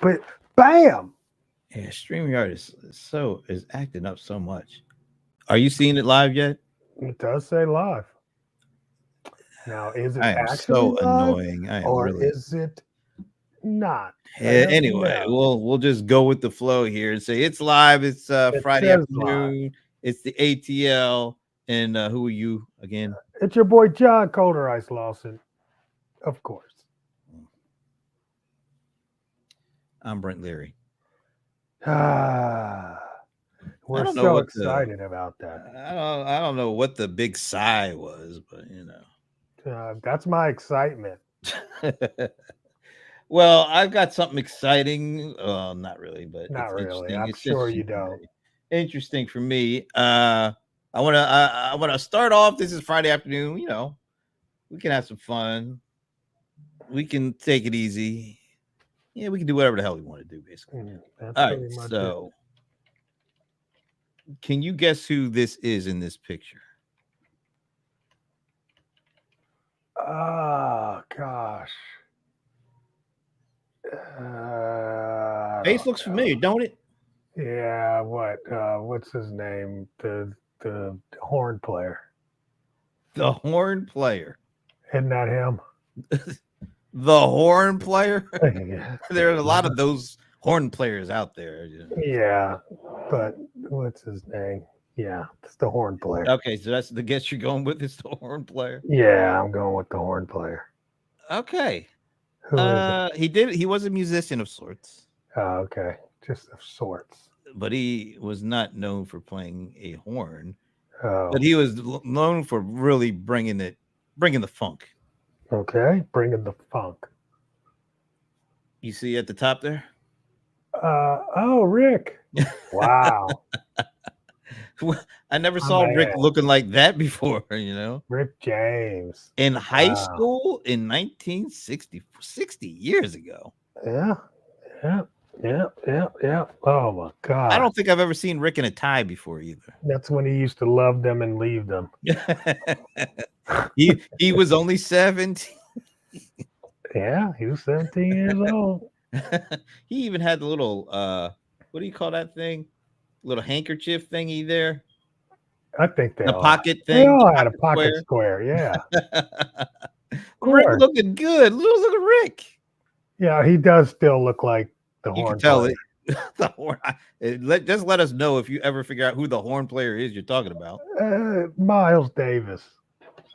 But bam, Yeah, StreamYard is acting up so much. Are you seeing it live yet? it does say live. Now, is it I am actually so live annoying. I am or really. is it not? I don't Anyway, know. we'll just go with the flow here and say it's live. It's It Friday says live. afternoon. It's the ATL. And who are you again? It's your boy John Colder Ice Lawson, of course. I'm Brent Leary. Ah, I we're don't know so what the excited about that. I don't know what the big sigh was, but That's my excitement. well, I've got something exciting. Not really, but Not it's really. interesting. I'm It's sure interesting you for don't. me. Interesting for me. I wanna start off. This is Friday afternoon. We can have some fun. We can take it easy. Yeah, we can do whatever the hell we want to do, basically. That's All right. pretty much it. So, can you guess who this is in this picture? Oh gosh. I Face don't looks familiar, know. don't it? Yeah, what? What's his name? The horn player. The horn player. Isn't that him? The horn player. Yeah, There are a lot of those horn players out there. yeah, but what's his name? Yeah, it's the horn player. Okay, so that's the guess you're going with is the horn player. Yeah, I'm going with the horn player. Okay. Who is it? He was a musician of sorts, Oh, okay, just of sorts. but he was not known for playing a horn, but Oh, he was known for really bringing the funk. okay, bringing the funk. You see at the top there? Oh, Rick. Wow, Well, I never my saw Rick man, looking like that before. Rick James. In high Wow. school in 1960, 60 years ago. Yeah, yeah, yeah. Oh my I God. don't think I've ever seen Rick in a tie before either. That's when he used to love them and leave them. He was only 17. Yeah, he was 17 years old. He even had the little what do you call that thing? Little handkerchief thingy there. I think The pocket thing, the they all had a pocket pocket square. square. Yeah, of Rick course. looking good. Look at Rick. Yeah, he does still look like the You can horn tell player. it. The horn. Just let us know if you ever figure out who the horn player is you're talking about. Miles Davis.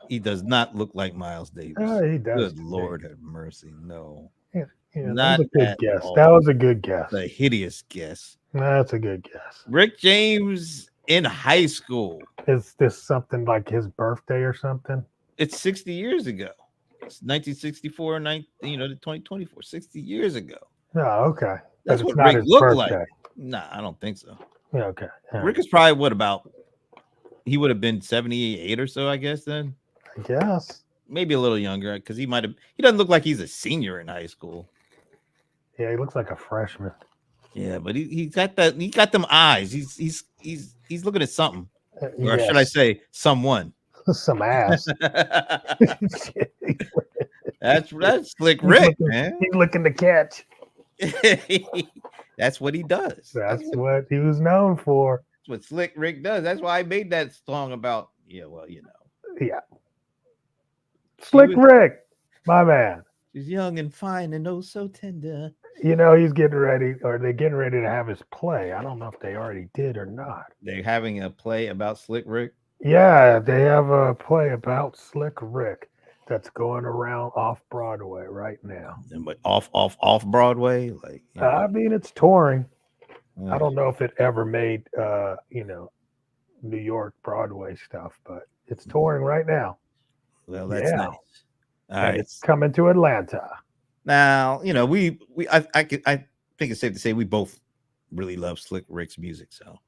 He does not look like Miles Davis. He does Good to me. Lord have mercy. No, Yeah, yeah, that was not a good at guess. That all. was a good guess. The hideous guess. That's a good guess. Rick James in high school. Is this something like his birthday or something? It's 60 years ago. It's 1964, to 2024, 60 years ago. Oh, okay. But That's it's what not Rick his looked like. birthday. Nah, I don't think so. Yeah, okay. All Rick right. is probably what about he would have been 78 or so, I guess then. I guess. Maybe a little younger because he doesn't look like he's a senior in high school. Yeah, he looks like a freshman. Yeah, but he got them eyes. He's looking at something. Or should I Yes. say someone? Some ass. That's Slick He's Rick, looking. man. He's looking to catch. That's what he does. That's what he was known for. That's what Slick Rick does. That's why I made that song about. Yeah, well, Yeah. she Slick was Rick, my man. she's young and fine and oh so tender. You know he's getting ready, or they're getting ready to have his play. I don't know if they already did or not. They're having a play about Slick Rick. Yeah, they have a play about Slick Rick that's going around off Broadway right now. But off Broadway, like I mean, it's touring. I uh, don't know if it ever made, New York Broadway stuff, but it's touring right now. well, that's Yeah, nice. All and right. it's coming to Atlanta. Now, I think it's safe to say we both really love Slick Rick's music. So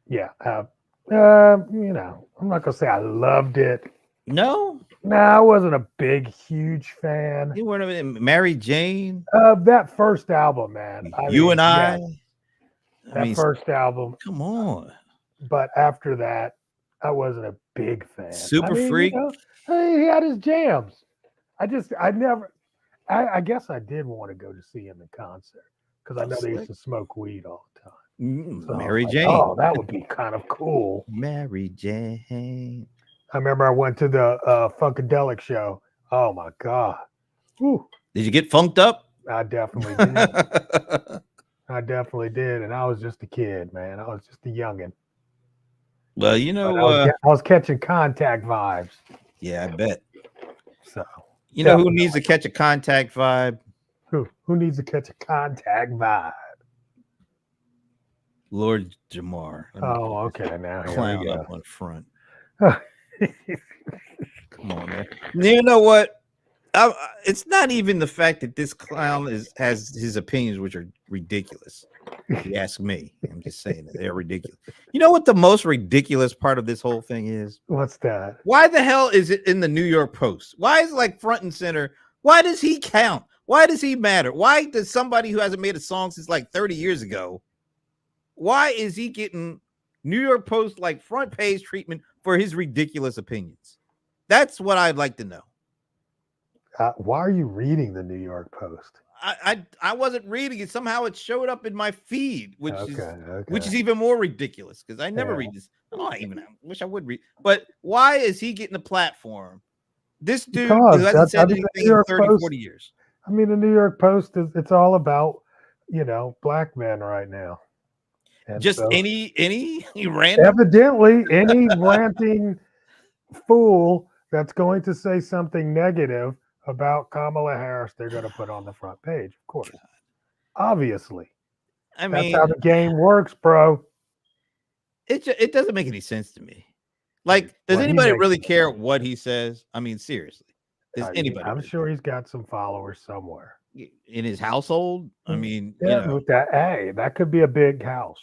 Yeah, I'm not gonna say I loved it. no, No, I wasn't a big, huge fan you weren't even Mary Jane, of that first album, man. I you mean, and I. yes, I that mean, first album. come on, But after that, I wasn't a big fan. I Super mean, Freak. he had his jams. I never, I guess I did want to go to see him in concert because I know they used to smoke weed all the time. So Mary like, Jane. oh, that would be kind of cool. Mary Jane. I remember I went to the Funkadelic show. Oh my god. Whew, Did you get funked up? I definitely did. I definitely did, and I was just a kid, man. I was just a youngin. Well, you But know, I was catching contact vibes. yeah, I bet. So You know who definitely. needs to catch a contact vibe? Who needs to catch a contact vibe? Lord Jamar. Let me Oh, okay. Now here clown we up on front. go. Come on, man. You know what? It's not even the fact that this clown has his opinions, which are ridiculous. If you ask me, I'm just saying that they're ridiculous. You know what the most ridiculous part of this whole thing is? What's that? Why the hell is it in the New York Post? Why is it like front and center? Why does he count? Why does he matter? Why does somebody who hasn't made a song since like 30 years ago? Why is he getting New York Post like front page treatment for his ridiculous opinions? That's what I'd like to know. Why are you reading the New York Post? I wasn't reading it. Somehow it showed up in my feed, which Okay. is even more ridiculous because I never Yeah. read this. I wish I would read. But why is he getting a platform? This dude Because who hasn't said the anything New in York 30, Post- 40 years. I mean, the New York Post it's all about, black men right now. And Just so, any random. evidently any ranting fool that's going to say something negative about Kamala Harris, they're going to put on the front page, of course. Obviously. I That's mean, how the game works, bro. it doesn't make any sense to me. Like, does Well, he anybody makes really sense. care what he says? I mean, seriously, does anybody? I'm really sure he's got some followers somewhere. care? In his household? I mean, Yeah, with that, hey, that could be a big house.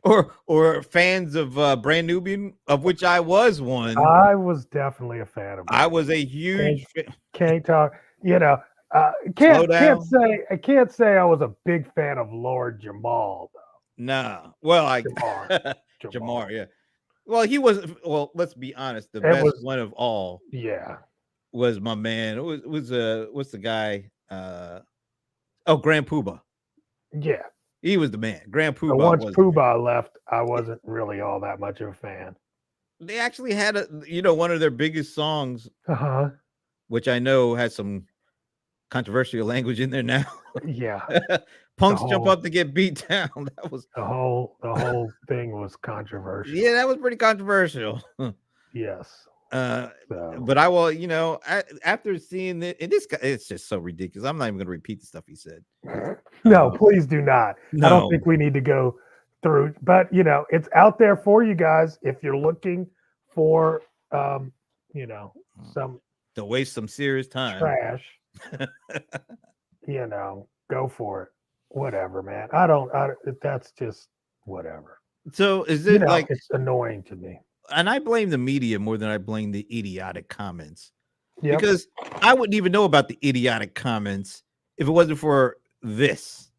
or fans of Brand Nubian, of which I was one. I was definitely a fan of. I was a huge fan. Can't talk. Slow down. I can't say I was a big fan of Lord Jamal. Nah. Well, Jamar. yeah. Well, he was. Well, let's be honest. The It best was- one of all Yeah. was my man. It was what's the guy? Grand Poobah. Yeah. He was the man. Grand But Poobah. once was the man. Poobah left, I wasn't really all that much of a fan. They actually had one of their biggest songs, Uh-huh. which I know has some controversial language in there now. Yeah. Punks The jump whole- up to get beat down. That was The whole thing was controversial. yeah, that was pretty controversial. Yes. So, So, but I will, after seeing it, and this guy, it's just so ridiculous. I'm not even going to repeat the stuff he said. no, please do not. I don't No. think we need to go through, but it's out there for you guys if you're looking for some To waste some serious time. trash. Go for it. Whatever, man. That's just whatever. So is it like, it's annoying to me. and I blame the media more than I blame the idiotic comments. Yep. Because I wouldn't even know about the idiotic comments if it wasn't for this,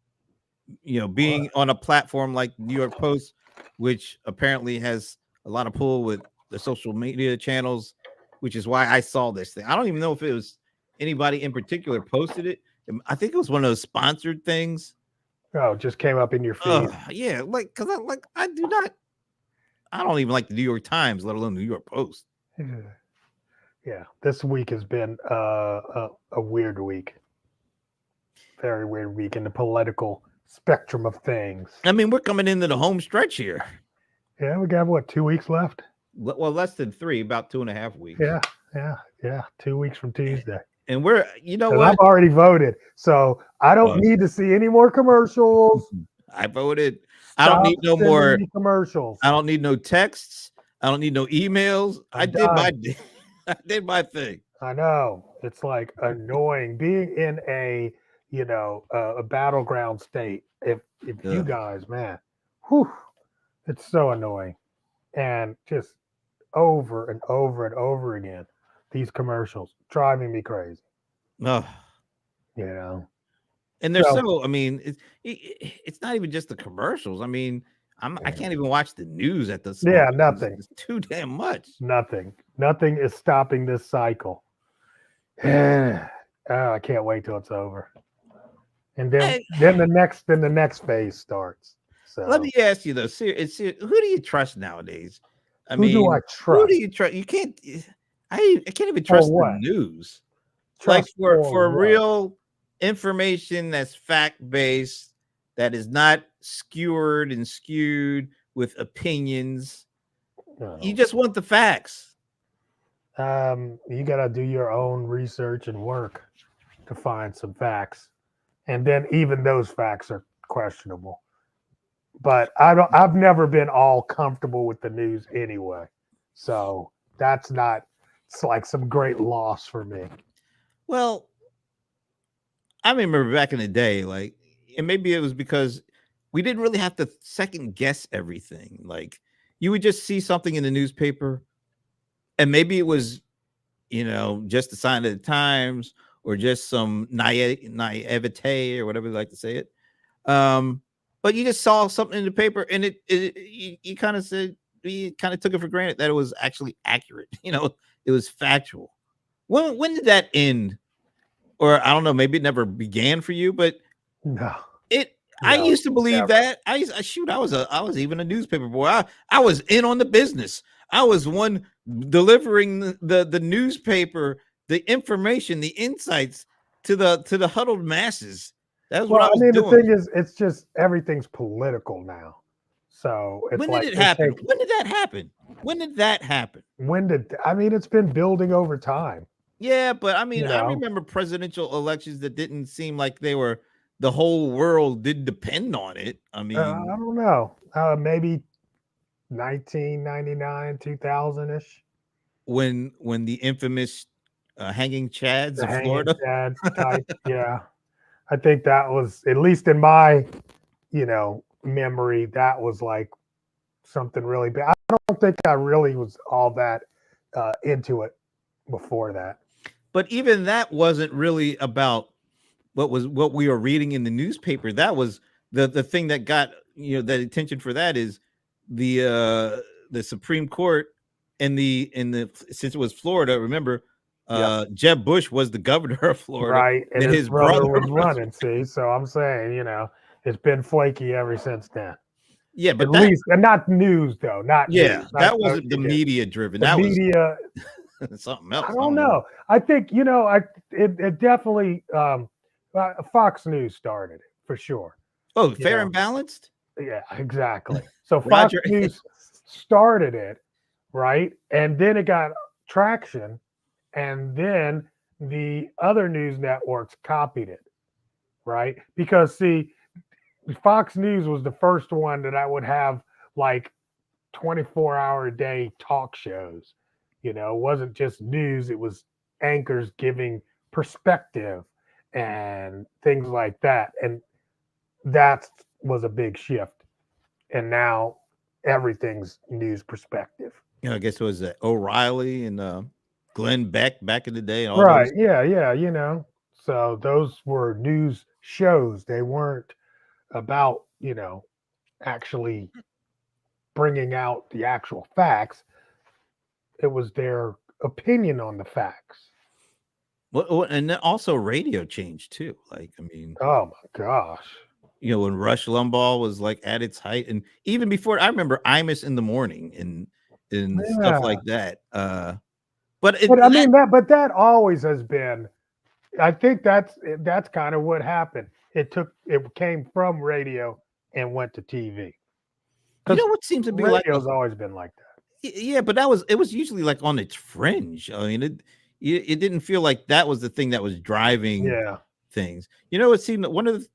being on a platform like New York Post, which apparently has a lot of pull with the social media channels, which is why I saw this thing. I don't even know if it was anybody in particular posted it. I think it was one of those sponsored things. Oh, it just came up in your feed. Yeah, because I don't even like the New York Times, let alone the New York Post. Yeah, this week has been a weird week. Very weird week in the political spectrum of things. I mean, we're coming into the home stretch here. Yeah, we got 2 weeks left? Well, less than 3, about 2.5 weeks. Yeah. 2 weeks from Tuesday. And we're, what? I've already voted, so I don't need to see any more commercials. I voted. I don't need no more commercials. I don't need no texts. I don't need no emails. I did my thing. I know. It's like annoying being in a battleground state. If you guys, man, it's so annoying. And just over and over and over again, these commercials driving me crazy. Oh. And they're I mean, it's not even just the commercials. I mean, I can't even watch the news at this. Yeah, nothing. It's too damn much. Nothing is stopping this cycle. I can't wait till it's over. and then Hey, the next phase starts. let So me ask you though, who do you trust nowadays? I who do I mean, who do trust you trust? You can't. I can't even for trust the what? news. Like Trust for for what? real information that's fact based, that is not skewered and skewed with opinions. You No. just want the facts. You got to do your own research and work to find some facts, and then even those facts are questionable. But I've never been all comfortable with the news anyway, so that's not. It's like some great loss for me. Well, I remember back in the day, like, and maybe it was because we didn't really have to second guess everything. Like, you would just see something in the newspaper, and maybe it was, just a sign of the times or just some naivete or whatever they like to say it. But you just saw something in the paper, and you kind of said, you kind of took it for granted that it was actually accurate. It was factual. When did that end? Or I don't know, maybe it never began for you, but No, it I no, used to believe never. that. Shoot, I was even a newspaper boy. I was in on the business. I was one delivering the newspaper, the information, the insights to the huddled masses. That's what Well, I I was mean, the doing. thing is, it's just everything's political now. So it's When did like it they happen? take When did that happen? When did that happen? when did I mean it's been building over time, Yeah, but I mean, you I know. remember presidential elections that didn't seem like they were the whole world did depend on it. I I mean, don't know. Maybe 1999, 2000 ish. when the infamous hanging chads The of hanging Florida. chad type. Yeah. I think that was, at least in my, memory, that was like something really big. I don't think I really was all that into it before that. But even that wasn't really about what we were reading in the newspaper. That was the thing that got that attention for that is the Supreme Court and the since it was Florida. Remember, Yeah. Jeb Bush was the governor of Florida, Right. And and his his brother brother was was. running. See, so I'm saying, it's been flaky ever since then. Yeah, At but that least, and not news though, not yeah, news. Not that so wasn't the you get media driven. the That was media. something I else. I don't don't know. know. I think it definitely Fox News started it for sure. Oh, You fair know, and balanced. yeah, exactly. So Fox Roger. News started it, right, and then it got traction, and then the other news networks copied it, right? Because see, Fox News was the first one that I would have like 24-hour a day talk shows. It wasn't just news, it was anchors giving perspective and things like that. And that was a big shift. And now everything's news perspective. I guess it was O'Reilly and Glenn Beck back in the day, and all Right. those. Yeah. Yeah. So those were news shows. They weren't about, actually bringing out the actual facts. It was their opinion on the facts. Well, and then also radio changed too. Like, I mean, Oh my gosh. when Rush Limbaugh was like at its height, and even before, I remember Imus in the morning and stuff Yeah. like that. But But I that mean that always has been. I think that's kind of what happened. It came from radio and went to TV because what seems to be like radio's always been like that. yeah, but it was usually like on its fringe. I mean, it didn't feel like that was the thing that was driving Yeah. things. It seemed one of the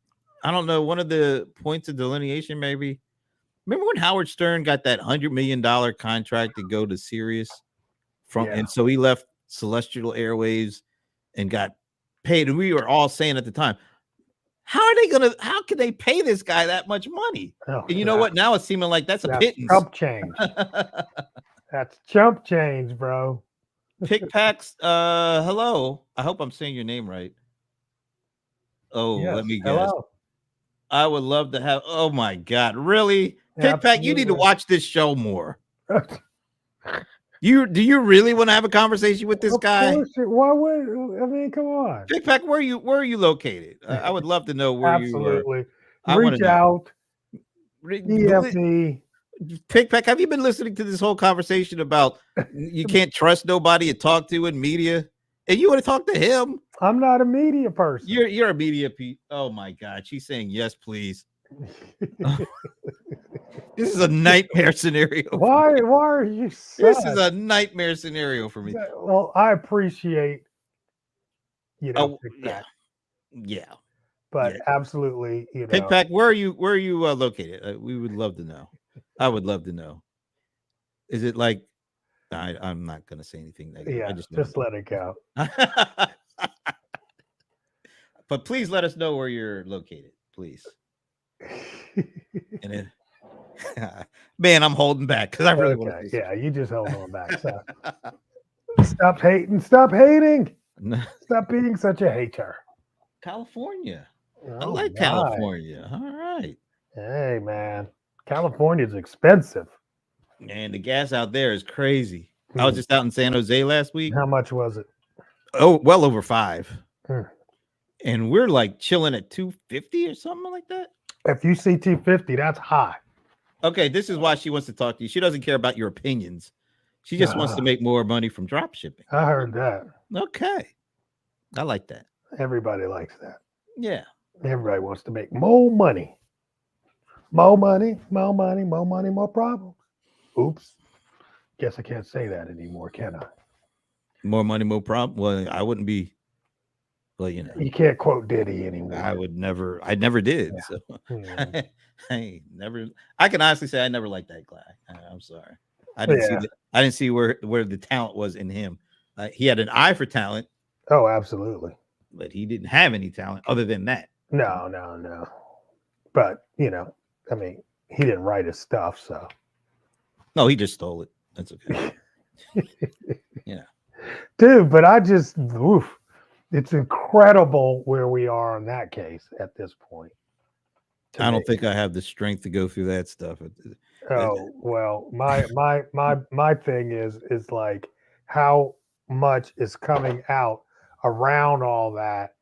I don't know, one of the points of delineation maybe. Remember when Howard Stern got that $100 million contract to go to Sirius Yeah. and so he left Celestial Airwaves and got paid, and we were all saying at the time, how can they pay this guy that much money? Oh, And you know what? Now it's seeming like that's a that's pittance. chump change. That's chump change, bro. Pick packs. Hello. I hope I'm saying your name right. Oh, Yes. let me guess. Hello. I would love to have. Oh my God, really? Pick pack. You need to Absolutely. watch this show more. Do you really want to have a conversation with this Of guy? course, why would I mean? Come on. Pick Pack, where are you located? I would love to know where you are. Absolutely. I want to Reach know. out, Re- DFE. Pick Pack, have you been listening to this whole conversation about you can't trust nobody to talk to in media, and you want to talk to him? I'm not a media person. You're a media Oh my God, she's saying yes, please. This is a nightmare scenario. Why are you This sad? is a nightmare scenario for me. Well, I appreciate, Oh Pick yeah, Pack, yeah. but yeah. absolutely, Pick Pack, where are you located? We would love to know. I would love to know. Is it like I'm not going to say anything negative. yeah, I just let it go. But please let us know where you're located, please. And then, man, I'm holding back because I really want to. Yeah, you just hold on back. So. Stop hating. Stop hating. Stop being such a hater. California. I Oh, like my. California. All right. Hey, man. California's expensive. And the gas out there is crazy. I was just out in San Jose last week. How much was it? Oh, well over $5. Hmm. And we're like chilling at 250 or something like that. If you see 250, that's high. Okay, this is why she wants to talk to you. She doesn't care about your opinions. She just wants to make more money from drop shipping. I heard that. Okay. I like that. Everybody likes that. Yeah. Everybody wants to make more money. More money, more money, more money, more problems. Oops. Guess I can't say that anymore, can I? More money, more problem. Well, I wouldn't be. Well, you know. You can't quote Diddy anymore. I would never. I never did. Yeah. So Yeah. I never. I can honestly say I never liked that guy. I'm sorry. I didn't see. I didn't see where the talent was in him. He had an eye for talent. Oh, absolutely. But he didn't have any talent other than that. No. But I mean, he didn't write his stuff, so. No, he just stole it. That's okay. Yeah. Dude, but it's incredible where we are in that case at this point. I don't think I have the strength to go through that stuff. Oh, well, my thing is like how much is coming out around all that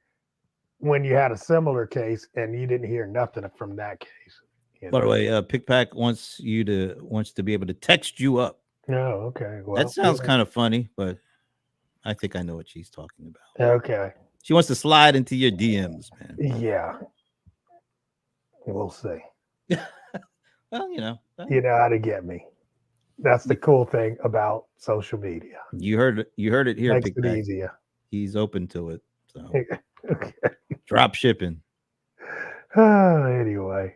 when you had a similar case and you didn't hear nothing from that case. By the way, Pick Pack wants to be able to text you up. Oh, okay. Well, that sounds kind of funny, but I think I know what she's talking about. Okay. She wants to slide into your DMs, man. Yeah. We'll see. Well, you know how to get me. That's the cool thing about social media. You heard it here. Makes it easier. He's open to it. So okay. Drop shipping. Anyway.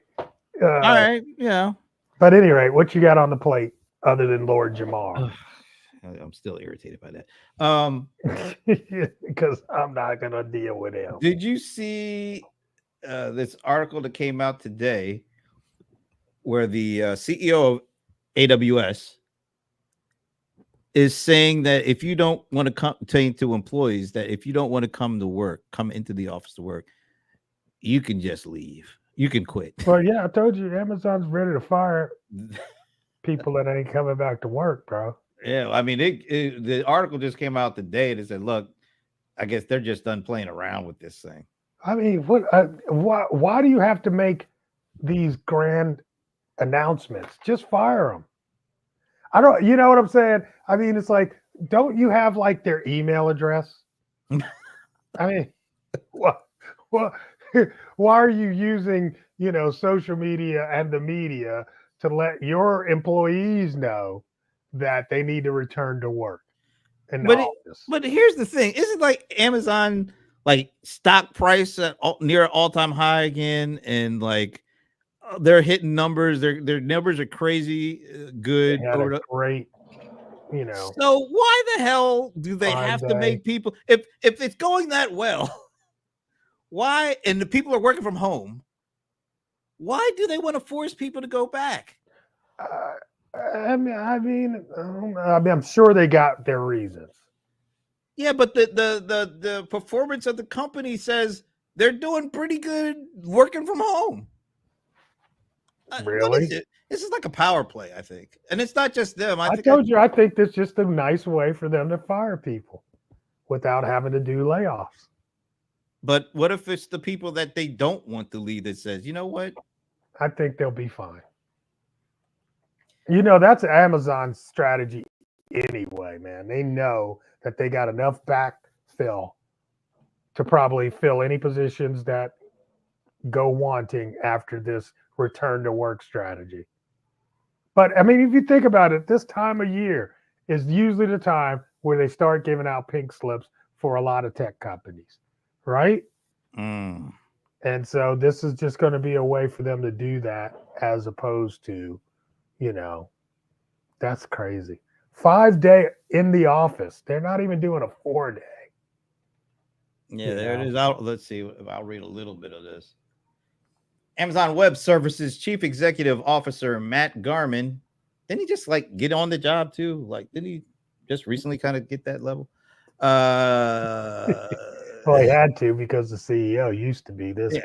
All right. Yeah. But anyway, what you got on the plate other than Lord Jamar? I'm still irritated by that. Because I'm not gonna deal with him. Did you see this article that came out today where the CEO of AWS is saying that if you don't want to come to employees that if you don't want to come into the office to work, you can just leave. You can quit. Well, yeah, I told you Amazon's ready to fire people that ain't coming back to work, bro. Yeah, I mean, the article just came out today that said, look, I guess they're just done playing around with this thing. I mean, why do you have to make these grand announcements? Just fire them. I don't, you know what I'm saying? I mean, it's like, don't you have like their email address? I mean, why are you using, social media and the media to let your employees know that they need to return to work? But here's the thing. Isn't like Amazon like stock price at near all-time high again, and like they're hitting numbers. Their numbers are crazy good. Great, So why the hell do they have to make people if it's going that well? Why? And the people are working from home. Why do they want to force people to go back? I'm sure they got their reasons. Yeah, but the performance of the company says they're doing pretty good working from home. What is Really? it? This is like a power play, I think, and it's not just them. I told you, I think that's just a nice way for them to fire people without having to do layoffs. But what if it's the people that they don't want to lead that says, you know what? I think they'll be fine. You know, that's Amazon's strategy anyway, man. They know that they got enough backfill to probably fill any positions that go wanting after this return to work strategy. But I mean, if you think about it, this time of year is usually the time where they start giving out pink slips for a lot of tech companies, right? Mm. And so this is just going to be a way for them to do that as opposed to, you know, that's crazy. 5-day in the office. They're not even doing a 4-day. Yeah, there it is. Let's see if I'll read a little bit of this. Amazon Web Services Chief Executive Officer Matt Garman. Didn't he just like get on the job too? Like, didn't he just recently kind of get that level? Well, he had to because the CEO used to be this guy.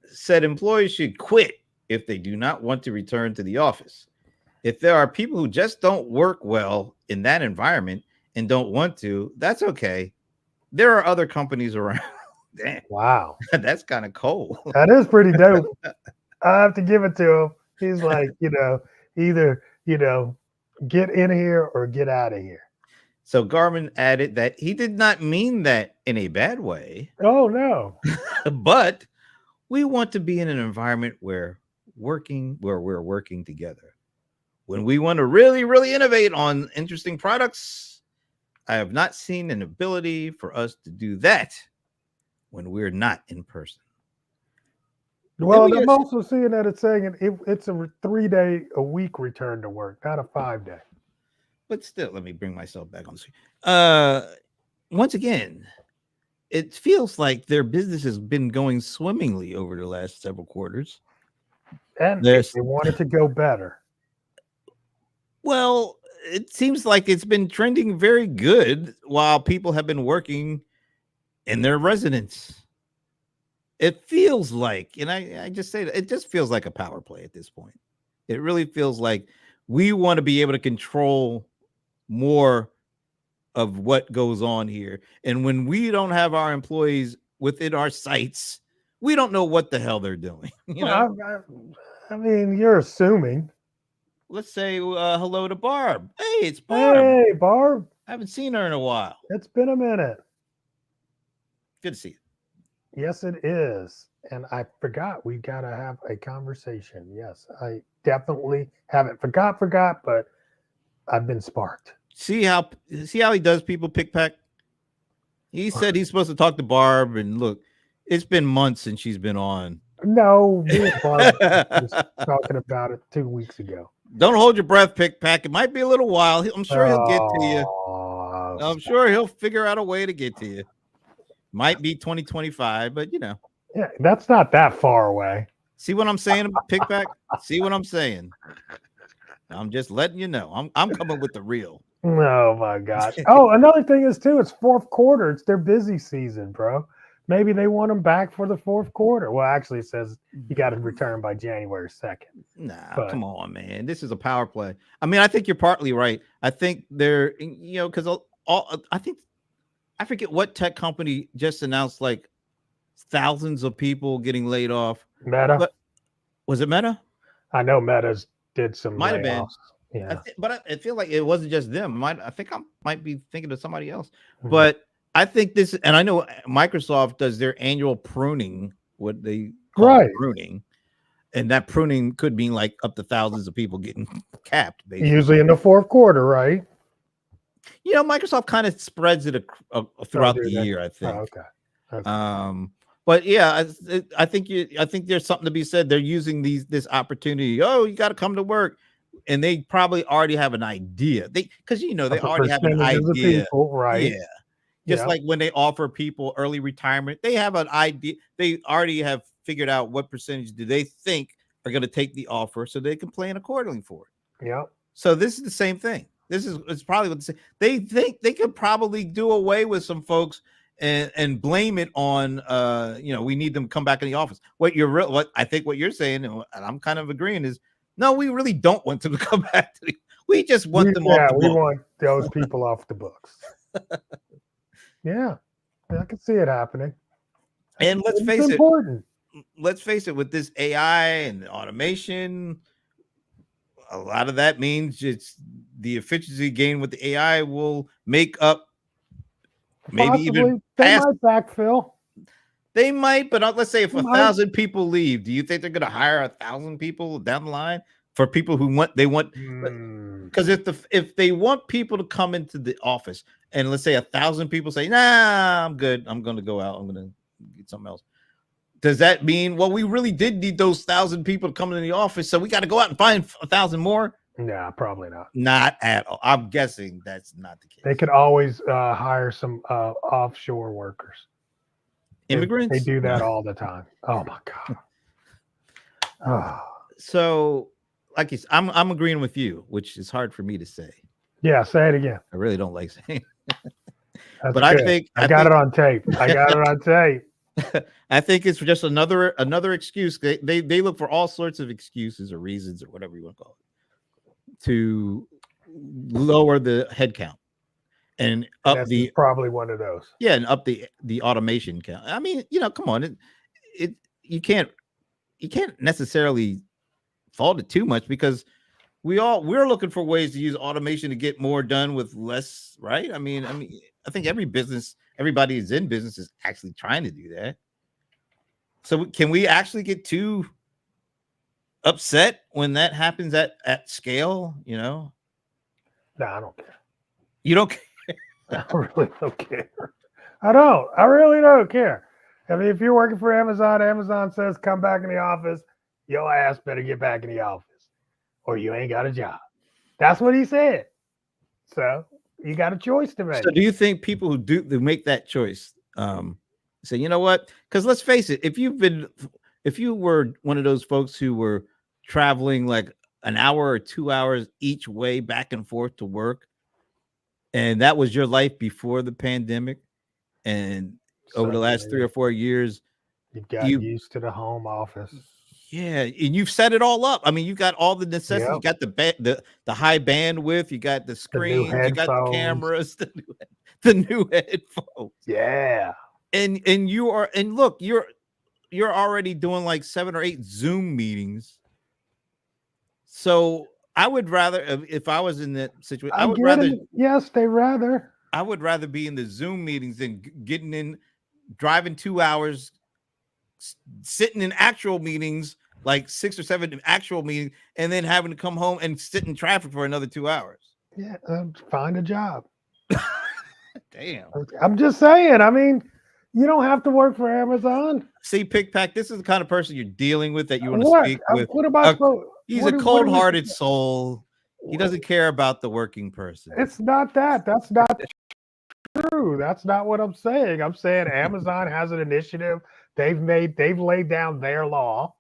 Said employees should quit if they do not want to return to the office. If there are people who just don't work well in that environment and don't want to, that's okay. There are other companies around. Damn. Wow. That's kind of cold. That is pretty dope. I have to give it to him. He's like, either, get in here or get out of here. So Garmin added that he did not mean that in a bad way. Oh, no. But we want to be in an environment where we're working together. When we want to really, really innovate on interesting products, I have not seen an ability for us to do that when we're not in person. Well, I'm also seeing that it's saying it's a 3-day a week return to work, not a 5-day. But still, let me bring myself back on the screen. Once again, it feels like their business has been going swimmingly over the last several quarters. And they want it to go better. Well, it seems like it's been trending very good while people have been working in their residence. It feels like, and I just say that it just feels like a power play at this point. It really feels like we want to be able to control more of what goes on here. And when we don't have our employees within our sites, we don't know what the hell they're doing. I mean, you're assuming. Let's say hello to Barb. Hey, it's Barb. Hey, Barb. I haven't seen her in a while. It's been a minute. Good to see you. Yes, it is. And I forgot we got to have a conversation. Yes, I definitely haven't forgot, but I've been sparked. See how he does people pick pack? He said he's supposed to talk to Barb, and look, it's been months since she's been on. No, me and Barb was talking about it 2 weeks ago. Don't hold your breath, pick pack. It might be a little while. I'm sure he'll get to you. I'm sure he'll figure out a way to get to you. Might be 2025, but Yeah, that's not that far away. See what I'm saying, pick pack? See what I'm saying? I'm just letting you know. I'm coming with the real. Oh my gosh. Oh, another thing is too, it's fourth quarter. It's their busy season, bro. Maybe they want them back for the fourth quarter. Well, actually, it says you got to return by January 2nd. Nah, come on, man. This is a power play. I mean, I think you're partly right. I think they're, because I forget what tech company just announced like thousands of people getting laid off. Meta. Was it Meta? I know Meta's did some. Might have been. Yeah. But I feel like it wasn't just them. I think I might be thinking of somebody else. Mm-hmm. But I think this, and I know Microsoft does their annual pruning, what they call pruning, and that pruning could mean like up to thousands of people getting capped. Basically. Usually in the fourth quarter, right? Microsoft kind of spreads it throughout the year. I think. Oh, okay. But yeah, I think there's something to be said. They're using this opportunity. Oh, you got to come to work. And they probably already have an idea. They already have an idea, people, right? Yeah. Just like when they offer people early retirement, they have an idea. They already have figured out what percentage do they think are going to take the offer, so they can plan accordingly for it. Yeah. So this is the same thing. It's probably what they think they could probably do away with some folks and blame it on we need them to come back in the office. What I think what you're saying, and I'm kind of agreeing, is No, we really don't want them to come back to we just want them off the we book. want those people off the books. Yeah, I can see it happening. And let's It's face important. it, with this AI and automation, a lot of that means it's the efficiency gain with the AI will make up maybe even Possibly, they past. might backfill. They might, but let's say if They might. 1,000 people leave, do you think they're going to hire 1,000 people down the line for people who want because if they want people to come into the office and let's say 1,000 people say, nah, I'm good, I'm going to go out, I'm going to get something else. Does that mean, well, we really did need those 1,000 people to come into the office, so we got to go out and find 1,000 more? Nah, probably not. Not at all. I'm guessing that's not the case. They could always hire some offshore workers. Immigrants? They do that all the time. Oh my god. Oh. So, like you said, I'm agreeing with you, which is hard for me to say. Yeah, say it again. I really don't like saying it. That's But good. I got it on tape. I got it on tape. I think it's just another excuse. They look for all sorts of excuses or reasons or whatever you want to call it to lower the head count and up the probably one of those. Yeah, and up the automation count. I mean, come on, you can't necessarily fault it too much because we're looking for ways to use automation to get more done with less, right? I mean, I think everybody is in business is actually trying to do that. So can we actually get too upset when that happens at scale? No, I don't care. You don't care? I really don't care. I don't. I really don't care. I mean, if you're working for Amazon, Amazon says come back in the office, your ass better get back in the office or you ain't got a job. That's what he said. So you got a choice to make. So do you think people who make that choice say, you know what? Because let's face it, if you were one of those folks who were traveling like an hour or 2 hours each way back and forth to work, and that was your life before the pandemic, and over the last 3 or 4 years, you got used to the home office. Yeah, and you've set it all up. I mean, you got all the necessities. You got the high bandwidth. You got the screens. You got the cameras. The new headphones. Yeah. And look, you're already doing like 7 or 8 Zoom meetings. So I would rather, if I was in that situation, I would rather. Yes, they rather. I would rather be in the Zoom meetings than driving 2 hours, sitting in actual meetings, like 6 or 7 actual meetings, and then having to come home and sit in traffic for another 2 hours. Yeah, find a job. Damn. I'm just saying. I mean, you don't have to work for Amazon. See, Pickpack, this is the kind of person you're dealing with that you want to speak with. What about he's a cold-hearted soul. He doesn't care about the working person. It's not that. That's not true. That's not what I'm saying. I'm saying Amazon has an initiative. They've laid down their law.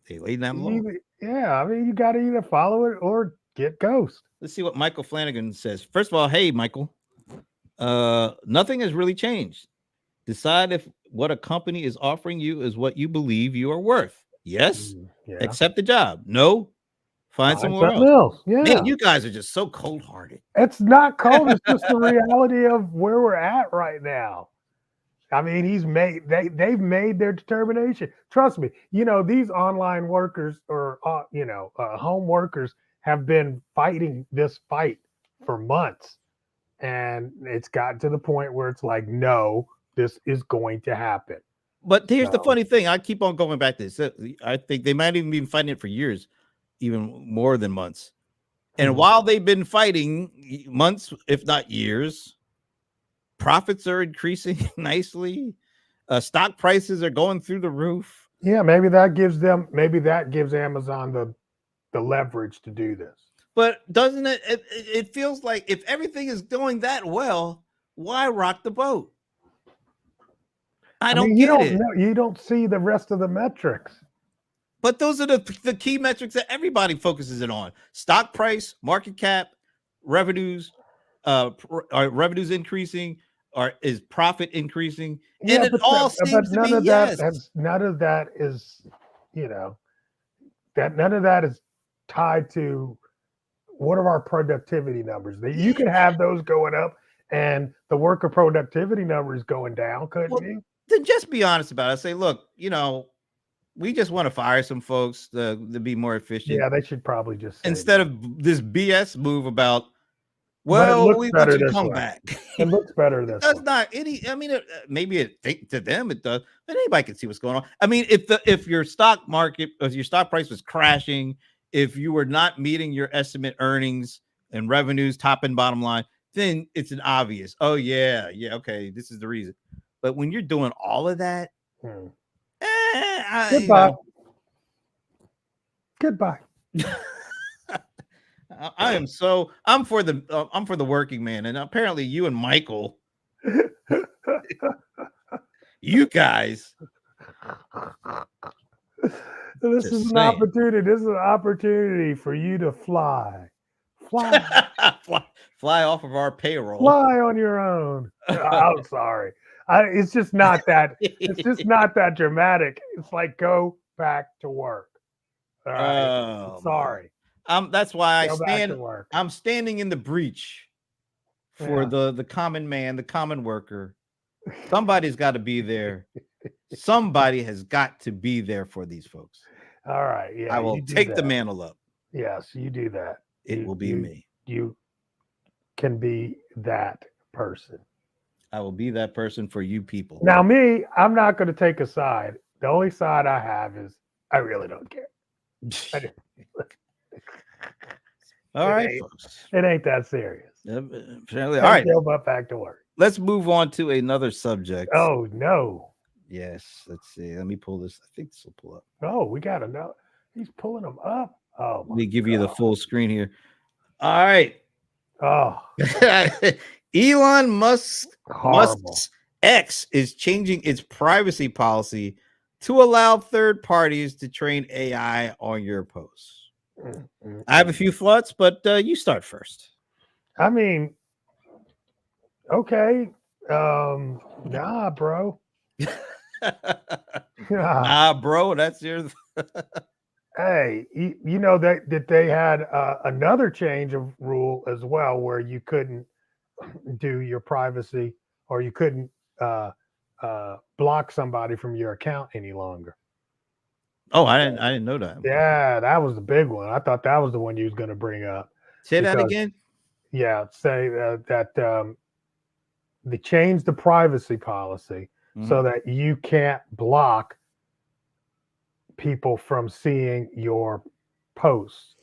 They laid down the law. Yeah, I mean, you got to either follow it or get ghost. Let's see what Michael Flanagan says. First of all, hey, Michael, nothing has really changed. Decide if what a company is offering you is what you believe you are worth. Yes. Yeah. Accept the job. No. Find somewhere else. Yeah. Man, you guys are just so cold-hearted. It's not cold. It's just the reality of where we're at right now. I mean, they've made their determination. Trust me. These online workers or home workers have been fighting this fight for months, and it's gotten to the point where it's like, no, this is going to happen. But here's the funny thing. I keep on going back to this. I think they might even been fighting it for years, even more than months. And while they've been fighting months, if not years, profits are increasing nicely. Stock prices are going through the roof. Yeah, maybe that gives Amazon the leverage to do this. But doesn't it feels like if everything is going that well, why rock the boat? I don't get it. You don't see the rest of the metrics. But those are the key metrics that everybody focuses it on: stock price, market cap, revenues. Are revenues increasing? Or is profit increasing? Yeah, and it all seems to be yes. None of that is tied to what are our productivity numbers? That you could have those going up and the worker productivity numbers going down, couldn't Well, you? then just be honest about it. Say, look, we just want to fire some folks to be more efficient Yeah, they should probably just say instead that. of this BS move about, But it well, looks we want better you to this come way. back. It looks better It this does way. not any. I mean, maybe to them it does, but anybody can see what's going on. I mean, if your stock market, if your stock price was crashing, if you were not meeting your estimate earnings and revenues, top and bottom line, then it's an obvious. Oh yeah, okay, this is the reason. But when you're doing all of that, Hmm. I, Goodbye. Goodbye. I'm for the working man, and apparently you and Michael, you guys. This Just is an saying. opportunity. This is an opportunity for you to fly. Fly off of our payroll. Fly on your own. I'm sorry. It's just not that. It's just not that dramatic. It's like go back to work. All right. Oh, Sorry. that's why Go back to work. I'm standing in the breach for Yeah. the common man, the common worker. Somebody's got to be there. Somebody has got to be there for these folks. All right. Yeah. I will take the mantle up. Yes, you do that. It will be me. You can be that person. I will be that person for you people. Now, me, I'm not going to take a side. The only side I have is I really don't care. All right, folks. It ain't that serious. Apparently, all right. Go back to work. Let's move on to another subject. Oh no. Yes. Let's see. Let me pull this. I think this will pull up. Oh, we got to know. He's pulling them up. Oh, let me give you the full screen here. All right. Oh, Elon Musk's X is changing its privacy policy to allow third parties to train AI on your posts. I have a few thoughts, but you start first. I mean, okay. Nah, bro. Nah, bro. That's your. Hey, you know that they had another change of rule as well, where you couldn't do your privacy or you couldn't block somebody from your account any longer. Oh, I didn't know that. Yeah, that was the big one. I thought that was the one you was going to bring up. Say that again. Yeah, say that they changed the privacy policy so that you can't block people from seeing your posts.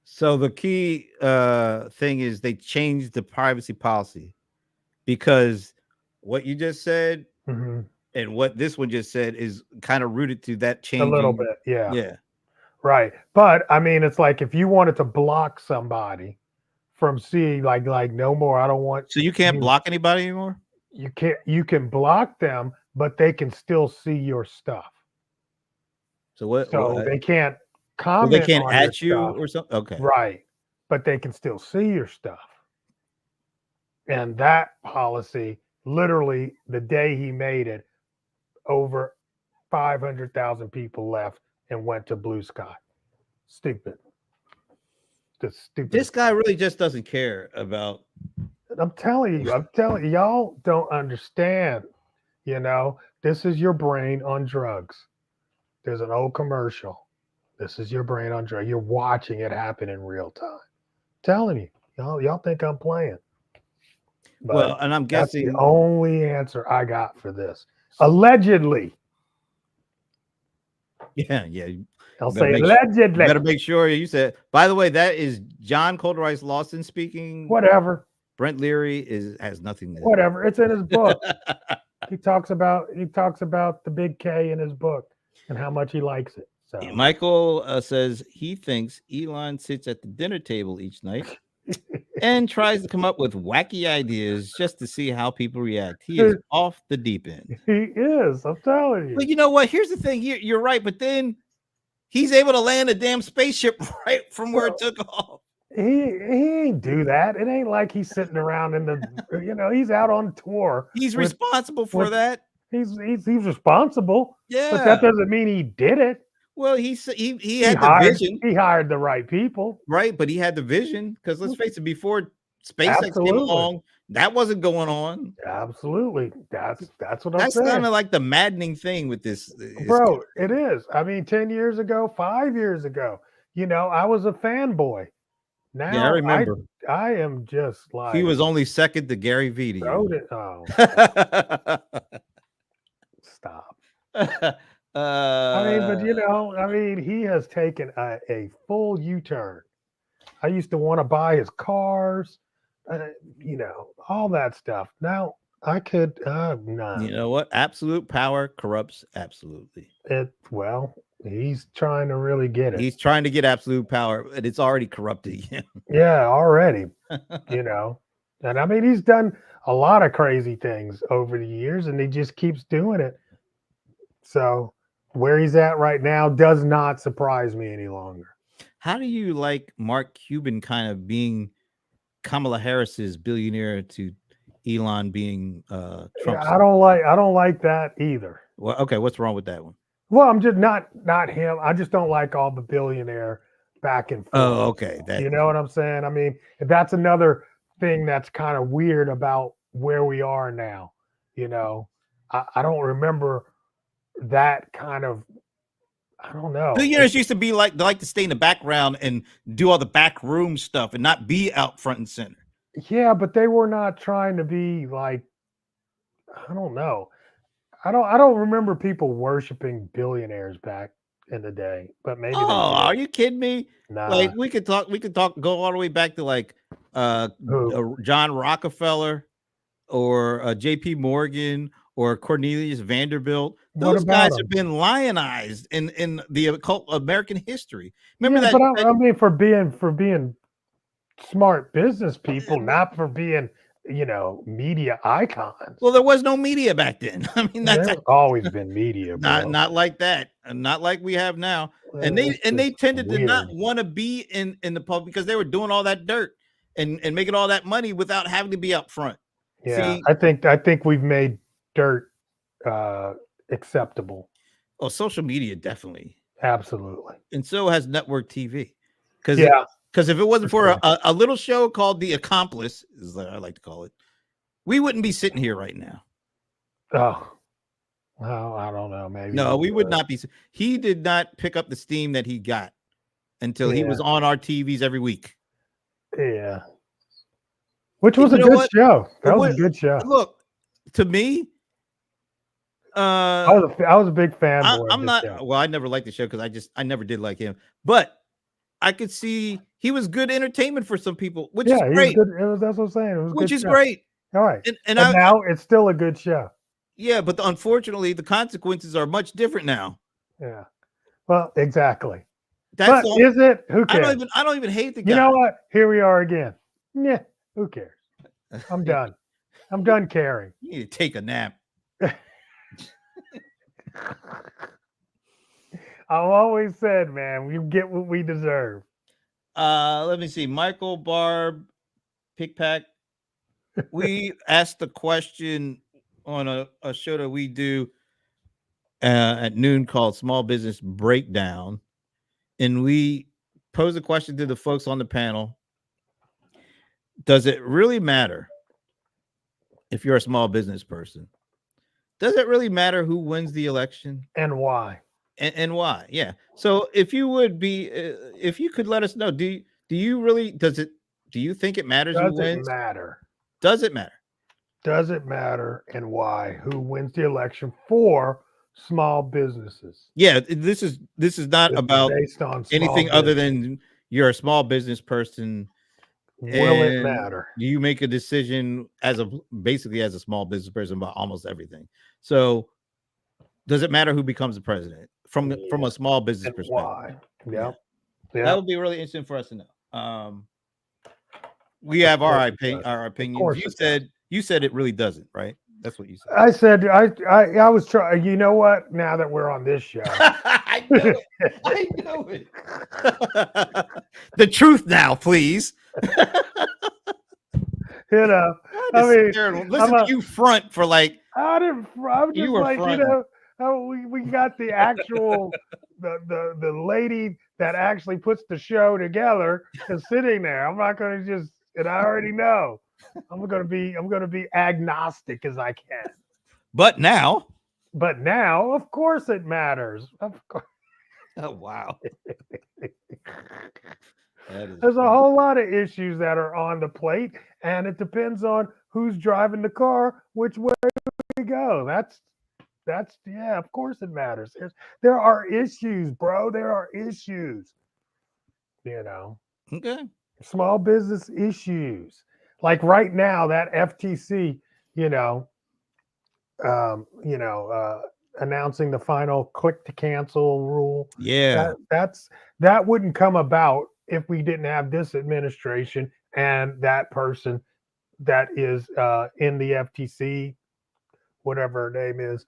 So the key thing is they changed the privacy policy because what you just said and what this one just said is kind of rooted to that change a little bit. Yeah. Yeah. Right. But I mean, it's like if you wanted to block somebody from seeing like no more, I don't want. So you can't block anybody anymore? You can block them, but they can still see your stuff. So what? So they can't comment. They can't on at you stuff. or something. Okay. Right. But they can still see your stuff. And that policy, literally the day he made it, over 500,000 people left and went to Blue Sky. Stupid. Just stupid. This guy really just doesn't care about. I'm telling you, y'all don't understand. You know, this is your brain on drugs. There's an old commercial. This is your brain on drugs. You're watching it happen in real time. I'm telling you, y'all think I'm playing. But well, and I'm guessing that's the only answer I got for this. Allegedly. Yeah. I'll say allegedly. Better make sure you said. By the way, that is John Colderice Lawson speaking. Whatever. Brent Leary has nothing. Whatever. It's in his book. He talks about the big K in his book and how much he likes it. So Michael says he thinks Elon sits at the dinner table each night and tries to come up with wacky ideas just to see how people react. He is off the deep end. He is. I'm telling you. But you know what? Here's the thing. You're right. But then he's able to land a damn spaceship right from where it took off. He ain't do that. It ain't like he's sitting around in the, he's out on tour. He's responsible for that. He's responsible. Yeah. But that doesn't mean he did it. Well, he He had the hired vision, he hired the right people. right? But he had the vision because let's face it, before SpaceX came Absolutely. along, that wasn't going on. Absolutely. That's what I'm That's saying. kind of like the maddening thing with this Bro, country. it is. I mean, 10 years ago, 5 years ago, I was a fanboy. Yeah, I Now remember. I am just He like was only second to Gary Vee to so you. did, oh, stop. I mean, but uh, I mean, he has taken a full U-turn. I used to want to buy his cars, uh, all that stuff. Now I could, you none. know what? Absolute power corrupts absolutely. Well, he's trying to really get it. He's trying to get absolute power, and it's already corrupted him. Yeah, already, you know. And I mean, he's done a lot of crazy things over the years, and he just keeps doing it. So where he's at right now does not surprise me any longer. How do you like Mark Cuban kind of being Kamala Harris's billionaire to Elon being Yeah, Trump's? I don't like that either. Well, okay, what's wrong with that one? Well, I'm just not him. I just don't like all the billionaire back and forth. Oh, okay. That You know what I'm saying? I mean, that's another thing that's kind of weird about where we are now. You know, I don't remember that kind of. I don't know. billionaires used to be like to stay in the background and do all the back room stuff and not be out front and center. Yeah, but they were not trying to be like. I don't know. I don't remember people worshiping billionaires back in the day, but maybe they Oh, did. are you kidding me? Nah. Like we could talk go all the way back to like uh, Who? John Rockefeller or JP Morgan or Cornelius Vanderbilt. What Those about guys have them? been lionized in the occult American history. Remember Yeah, that, but that I mean for being smart business people, not for being, media icons. well, there was no media back then. I mean, that's There's always been media, bro. not like that, and not like we have now. And they It's and they just tended to not weird. want to be in the public because they were doing all that dirt and making all that money without having to be up front. Yeah, See, I think we've made dirt acceptable. oh, social media definitely, Absolutely. and so has network TV. Because Yeah, because if it wasn't for for sure. a little show called The Accomplice, is what I like to call it, we wouldn't be sitting here right now. Oh, well, I don't know. Maybe No, we would would. not be. He did not pick up the steam that he got until he Yeah, was on our TVs every week. yeah. Which And was you a know good what? show. That was a What? good show. Look, to me, I was a big fanboy of I'm this not. show. Well, I never liked the show because I never did like him. But I could see he was good entertainment for some people, which is Yeah, he was great. good. That's what I'm saying. It was a Which good is show. great. All right. And And now it's still a good show. yeah, but unfortunately, the consequences are much different now. Yeah. Well, exactly. That's But all. is it? Who cares? I don't even hate the You guy. know what? Here we are again. Yeah. Who cares? I'm done. I'm done caring. You need to take a nap. I've always said, man, we get what we deserve. Let me see. Michael Barb, Pickpack. We asked the question on a show that we do at noon called Small Business Breakdown. And we pose a question to the folks on the panel. Does it really matter if you're a small business person? Does it really matter who wins the election And why? and why? Yeah. So if you would be, if you could let us know, do you really, do you think it matters who Does it wins? matter? Does it matter? Does it matter and why? Who wins the election for small businesses? Yeah. This is not This is about based on small anything other business. than you're a small business person. Will it And matter? you make a decision basically as a small business person about almost everything. So does it matter who becomes the president from a small business And perspective? why? Yeah. Yep. That Yeah. would be really interesting for us to know. We have our opinions. course You it said it really doesn't, right? That's what you said. I said I was trying. You know what? Now that we're on this show, I know it. I know it. The truth now, please. I I mean, mean, listen to you front for like I'm just You were like, fronting. we got the actual the lady that actually puts the show together is sitting there. I'm not going to just, and I already know I'm going to be agnostic as I can. But now, But now, of course, it matters. Of course. oh wow, that is There's a funny. whole lot of issues that are on the plate, and it depends on who's driving the car, which way we go. That's yeah, of course it matters. There are issues, bro. There are issues. You know, Okay. small business issues. Like right now, that FTC, you know, um, you know, uh, announcing the final click to cancel rule. Yeah. That wouldn't come about if we didn't have this administration and that person that is in the FTC, whatever her name is,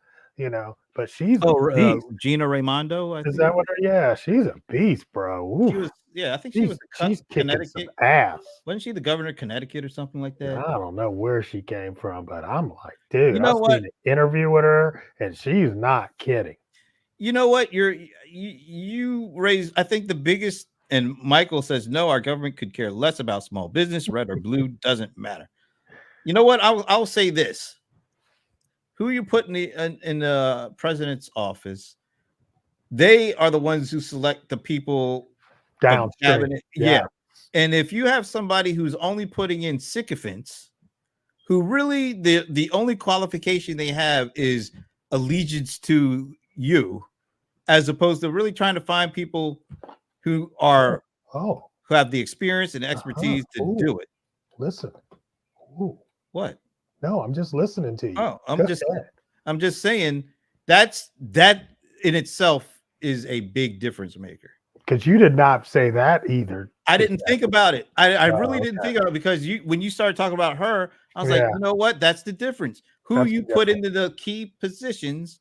But she's a Oh, beast. Gina Raimondo, I Is think that what her? Yeah, she's a beast, bro. she Oof. was. Yeah, I think she was She's kicking some Connecticut. ass. Wasn't she the governor of Connecticut or something like that? I don't know where she came from, but I'm like, dude, You I know what? seen an interview with her, and she's not kidding. You know what? You raised. I think the biggest. And Michael says no. Our government could care less about small business, red or blue, doesn't matter. You know what? I'll say this: who you put in the president's office, they are the ones who select the people of the Downstream. cabinet. Yeah. Yeah. And if you have somebody who's only putting in sycophants, who really the only qualification they have is allegiance to you, as opposed to really trying to find people who are Oh. who have the experience and expertise to do it. Listen. Ooh. What? No, I'm just listening to you. Oh, Go ahead. I'm just saying that in itself is a big difference maker. Because you did not say that either. I didn't think about it. I really didn't okay. think about it because when you started talking about her, I was like, Yeah. you know what? That's the difference. Who That's you the put into the key positions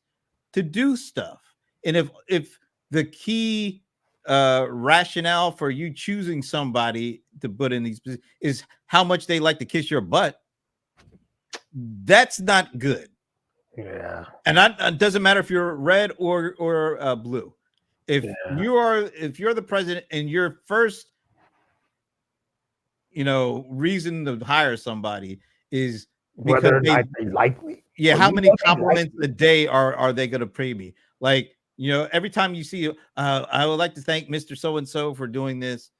to do stuff. And if the key rationale for you choosing somebody to put in these positions is how much they like to kiss your butt, that's not good. Yeah. And it doesn't matter if you're red or blue. If you're the president and your first reason to hire somebody is because whether or not they like me. Yeah, Well, how you many know they like compliments me. a day are they going to pay me? Like, every time you see, I would like to thank Mr. So and so for doing this.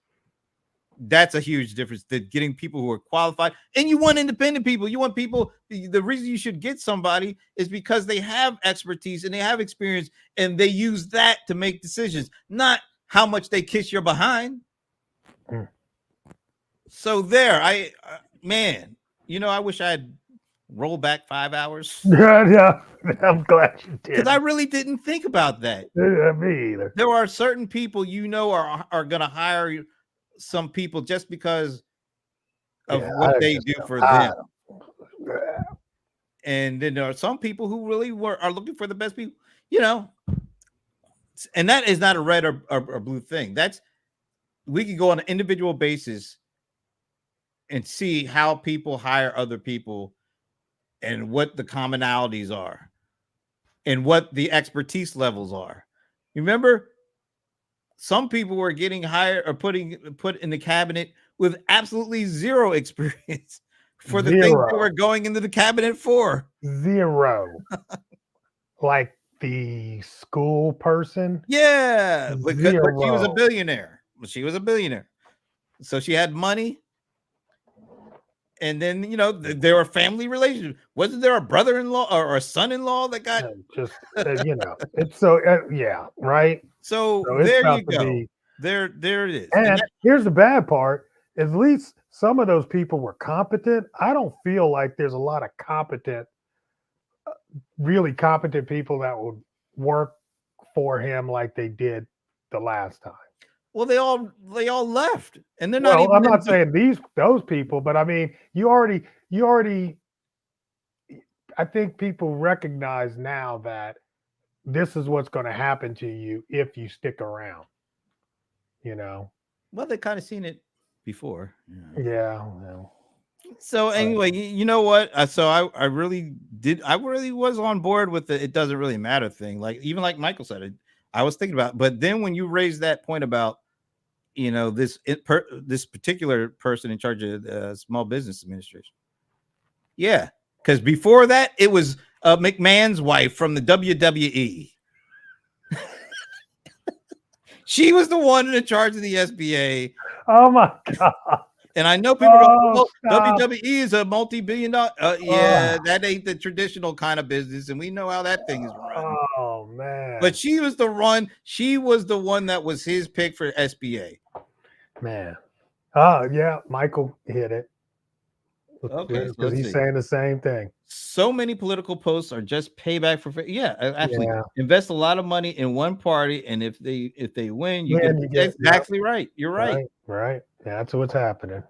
That's a huge difference. That getting people who are qualified, and you want independent people. You want people. The reason you should get somebody is because they have expertise and they have experience, and they use that to make decisions, not how much they kiss your behind. Mm. So there, man, I wish I had rolled back 5 hours. Yeah, I'm glad you did. Because I really didn't think about that. Me either. There are certain people are going to hire some people just because of what they do for them. And then there are some people who really are looking for the best people, and that is not a red or blue thing. We can go on an individual basis and see how people hire other people and what the commonalities are and what the expertise levels are. Remember, some people were getting hired or put in the cabinet with absolutely zero experience for the things they were going into the cabinet for. Zero. Like the school person. Yeah, but she was a billionaire. She was a billionaire. So she had money. And then, there were family relations. Wasn't there a brother-in-law or a son-in-law that got just, it's so, yeah, right. So there you go. There it is. And here's the bad part. At least some of those people were competent. I don't feel like there's a lot of really competent people that would work for him like they did the last time. Well, they all left, and they're not. I'm not saying those people, but I mean, you already. I think people recognize now that this is what's going to happen to you if you stick around. Well, they kind of seen it before. Yeah. Well. So anyway, you know what? So I really was on board with the "it doesn't really matter" thing. Like even like Michael said, I was thinking about, but then when you raised that point about, this particular person in charge of small business administration, yeah, because before that it was McMahon's wife from the WWE. She was the one in charge of the SBA. Oh my God. And I know people don't know Stop. WWE is a multi-billion-dollar. Yeah, that ain't the traditional kind of business, and we know how that thing is run. Oh man. But she was the one that was his pick for SBA. Man. Oh yeah, Michael hit it. Okay, because he's saying the same thing. So many political posts are just payback for absolutely. Yeah. Invest a lot of money in one party, and if they win, you get exactly right. You're right. Right. Yeah, that's what's happening.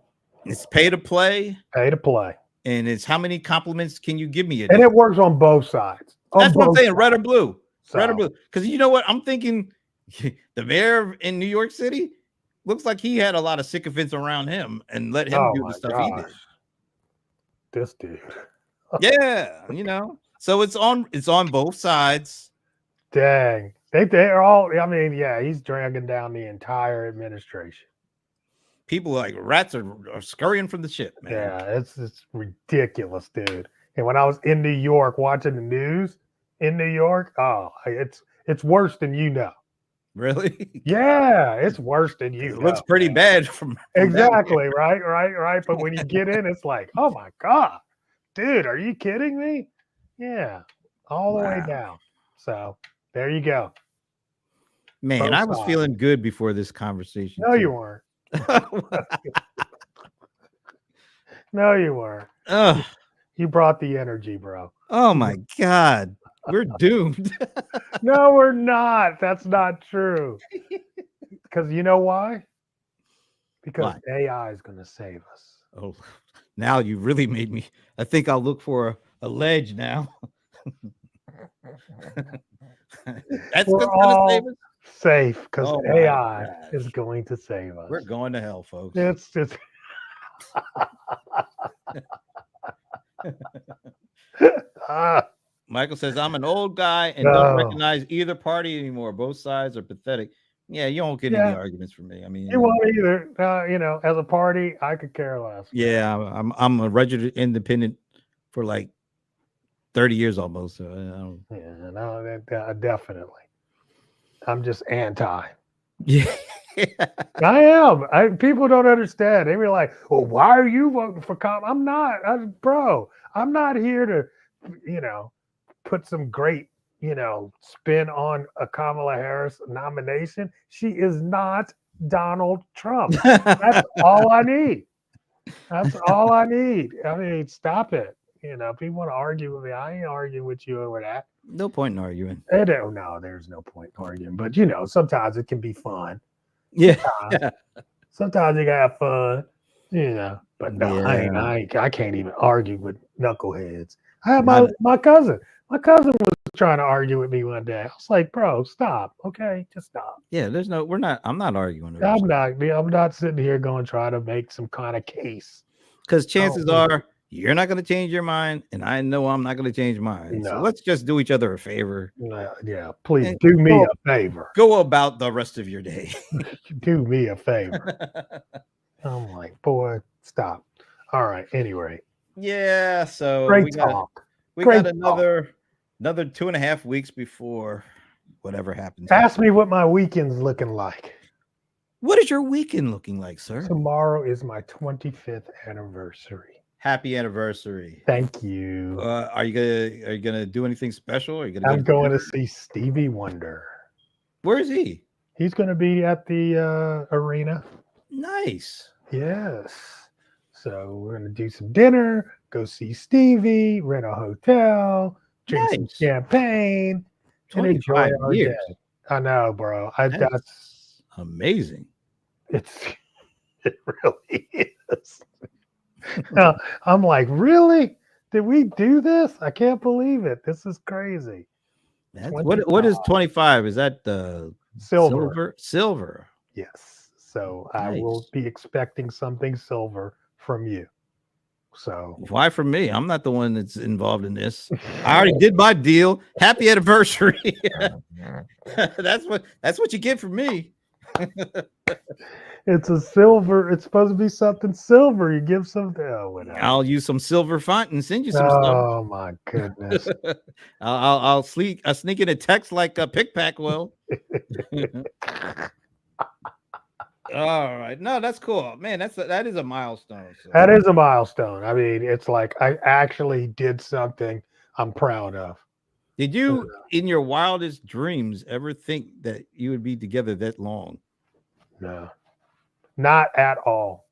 It's pay to play. Pay to play. And it's how many compliments can you give me? And it works on both sides. That's what I'm saying. Red or blue. Red or blue. Because you know what? I'm thinking the mayor in New York City looks like he had a lot of sycophants around him and let him do the stuff he did. This dude. Yeah, so it's on both sides. Dang, they're all. I mean, yeah, he's dragging down the entire administration. People like rats are scurrying from the ship, man. Yeah, it's ridiculous, dude. And when I was in New York watching the news in New York, it's worse than you know. Really? Yeah, it's worse than you know. It looks pretty bad from exactly right. But when you get in, it's like, oh my God, dude, are you kidding me? Yeah, all the way down. So there you go. Man, I was feeling good before this conversation. No, you weren't. No, you weren't. You brought the energy, bro. Oh my God. We're doomed. No, we're not. That's not true. Because you know why? Because AI is going to save us. Oh, now you really made me. I think I'll look for a ledge now. That's going to save us. Safe because AI is going to save us. We're going to hell, folks. It's just. Michael says, I'm an old guy and don't recognize either party anymore. Both sides are pathetic. Yeah, you don't get any arguments from me. I mean, you won't either. As a party, I could care less. Yeah, I'm a registered independent for like 30 years almost. So definitely. I'm just anti. Yeah. I am. People don't understand. They were like, well, why are you voting for Kamala? I'm not. Bro, I'm not here to, put some great, spin on a Kamala Harris nomination. She is not Donald Trump. That's all I need. That's all I need. I mean, stop it. People want to argue with me. I ain't arguing with you over that. No point in arguing. No, there's no point in arguing. But, sometimes it can be fun. Yeah. Sometimes you gotta have fun, But no, I can't even argue with knuckleheads. I had my cousin. My cousin was trying to argue with me one day. I was like, bro, stop. Okay, just stop. Yeah, I'm not arguing. I'm not sitting here going to try to make some kind of case. Because chances are you're not going to change your mind, and I know I'm not going to change mine. No. So let's just do each other a favor. Yeah, please do me a favor. Go about the rest of your day. Do me a favor. I'm like, boy, stop. All right. Anyway. Yeah. So great talk. We got another 2.5 weeks before whatever happens. Ask me what my weekend's looking like. What is your weekend looking like, sir? Tomorrow is my 25th anniversary. Happy anniversary! Thank you. Are you gonna do anything special? I'm going to see Stevie Wonder. Where is he? He's going to be at the arena. Nice. Yes. So we're going to do some dinner, go see Stevie, rent a hotel, drink some champagne, and enjoy our day. I know, bro. That's amazing. It really is. Now, I'm like, really? Did we do this? I can't believe it. This is crazy. What is 25? Is that the silver? Yes. So nice. I will be expecting something silver from you. So Why for me? I'm not the one that's involved in this. I already did my deal. Happy anniversary. That's what you get from me. it's a silver. It's supposed to be something silver. You give something. Oh, whatever. I'll use some silver font and send you some stuff. Oh my goodness. I'll sneak in a text like a pickpack will. All right. No, that's cool. Man, that is a milestone. So. That is a milestone. I mean, it's like I actually did something I'm proud of. Did you, in your wildest dreams, ever think that you would be together that long? No, not at all.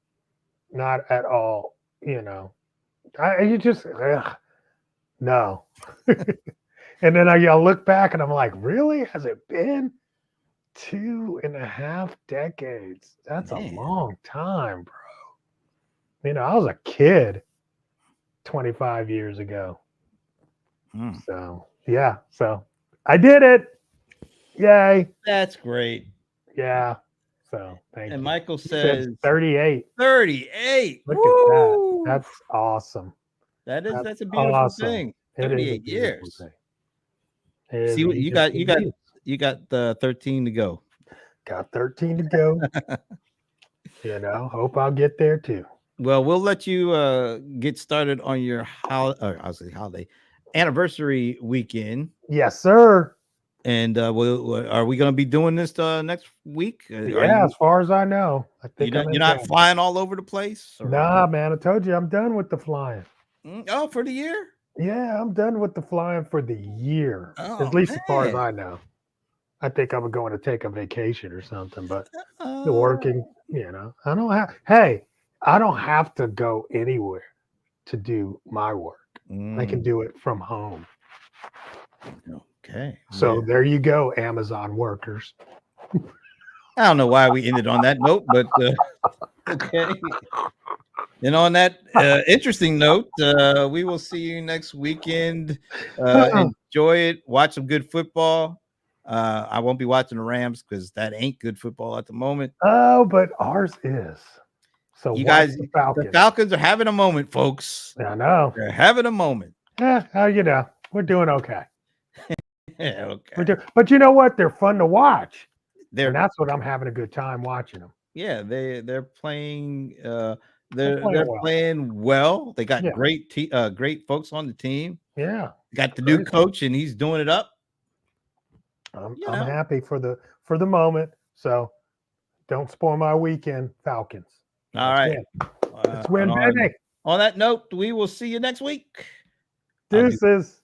Not at all. You know, you just, no. And then I look back and I'm like, really? Has it been 2.5 decades? That's Man. a long time, bro. You know, I was a kid 25 years ago. So, yeah. So I did it. Yay. That's great. Yeah. So thank you. And Michael says 38. 38. Look Woo! at that. That's awesome. That's a beautiful awesome. thing. It is a 38 beautiful years. thing. See what you got the 13 to go. Got 13 to go. You know, hope I'll get there too. Well, we'll let you get started on your holiday anniversary weekend. Yes, sir. And are we going to be doing this next week? Yeah, as far as I know. I think you're not flying all over the place? Or? Nah, man. I told you I'm done with the flying. Oh, for the year? Yeah, I'm done with the flying for the year. Oh, at least as far as I know. I think I'm going to take a vacation or something, but the working, you know, I don't have to go anywhere to do my work. I can do it from home. Okay. So there you go, Amazon workers. I don't know why we ended on that note, but okay. And on that interesting note, we will see you next weekend. Enjoy it. Watch some good football. I won't be watching the Rams because that ain't good football at the moment. Oh, but ours is. So you guys, the Falcons are having a moment, folks. I know. They're having a moment. Yeah, you know, we're doing okay. Yeah, okay. But you know what? They're fun to watch. And that's what I'm having a good time watching them. Yeah, they're playing. They're playing well. They got great folks on the team. Yeah, got the new coach, and he's doing it up. I'm happy for the moment. So don't spoil my weekend, Falcons. All right. Let's win, baby. On that note, we will see you next week. Deuces.